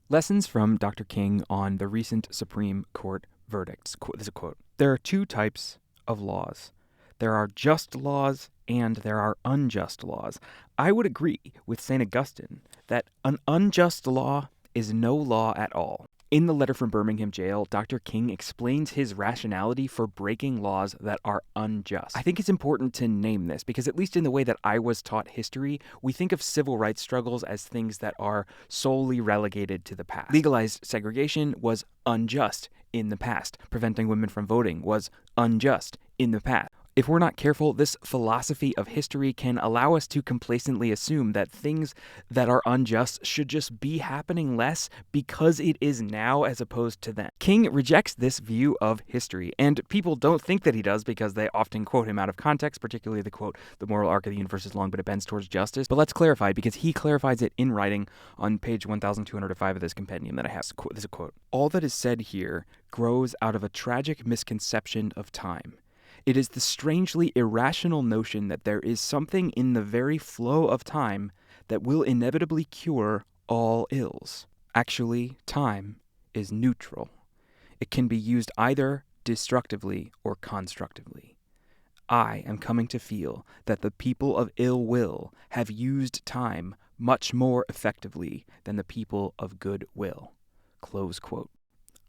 Lessons from Dr. King on the recent Supreme Court verdicts. This is a quote. There are two types of laws. There are just laws and there are unjust laws. I would agree with St. Augustine that an unjust law is no law at all. In the letter from Birmingham jail, Dr. King explains his rationality for breaking laws that are unjust. I think it's important to name this because, at least in the way that I was taught history, we think of civil rights struggles as things that are solely relegated to the past. Legalized segregation was unjust in the past. Preventing women from voting was unjust in the past. If we're not careful, this philosophy of history can allow us to complacently assume that things that are unjust should just be happening less because it is now as opposed to then. King rejects this view of history, and people don't think that he does because they often quote him out of context, particularly the quote, "The moral arc of the universe is long, but it bends towards justice." But let's clarify, because he clarifies it in writing on page 1205 of this compendium that I have. This is a quote. "All that is said here grows out of a tragic misconception of time. It is the strangely irrational notion that there is something in the very flow of time that will inevitably cure all ills. Actually, time is neutral. It can be used either destructively or constructively. I am coming to feel that the people of ill will have used time much more effectively than the people of good will." Close quote.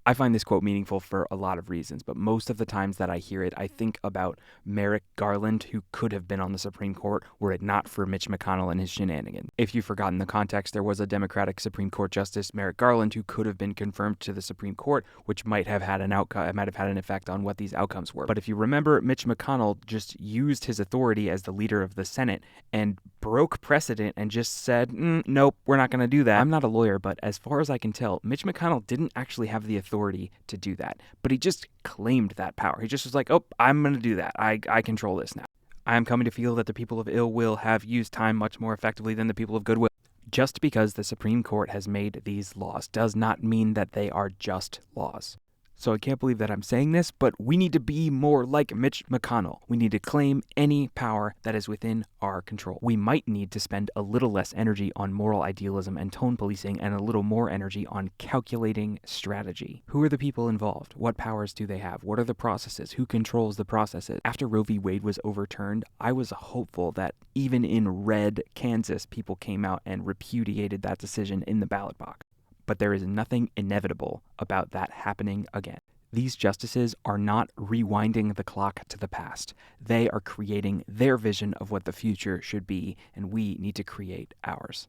I find this quote meaningful for a lot of reasons, but most of the times that I hear it, I think about Merrick Garland, who could have been on the Supreme Court were it not for Mitch McConnell and his shenanigans. If you've forgotten the context, there was a Democratic Supreme Court Justice, Merrick Garland, who could have been confirmed to the Supreme Court, which might have had an effect on what these outcomes were. But if you remember, Mitch McConnell just used his authority as the leader of the Senate and broke precedent and just said, nope, we're not going to do that. I'm not a lawyer, but as far as I can tell, Mitch McConnell didn't actually have the authority to do that, but he just claimed that power. He just was like, oh, I'm going to do that. I control this now. I am coming to feel that the people of ill will have used time much more effectively than the people of goodwill. Just because the Supreme Court has made these laws does not mean that they are just laws. So I can't believe that I'm saying this, but we need to be more like Mitch McConnell. We need to claim any power that is within our control. We might need to spend a little less energy on moral idealism and tone policing and a little more energy on calculating strategy. Who are the people involved? What powers do they have? What are the processes? Who controls the processes? After Roe v. Wade was overturned, I was hopeful that even in red Kansas, people came out and repudiated that decision in the ballot box. But there is nothing inevitable about that happening again. These justices are not rewinding the clock to the past. They are creating their vision of what the future should be, and we need to create ours.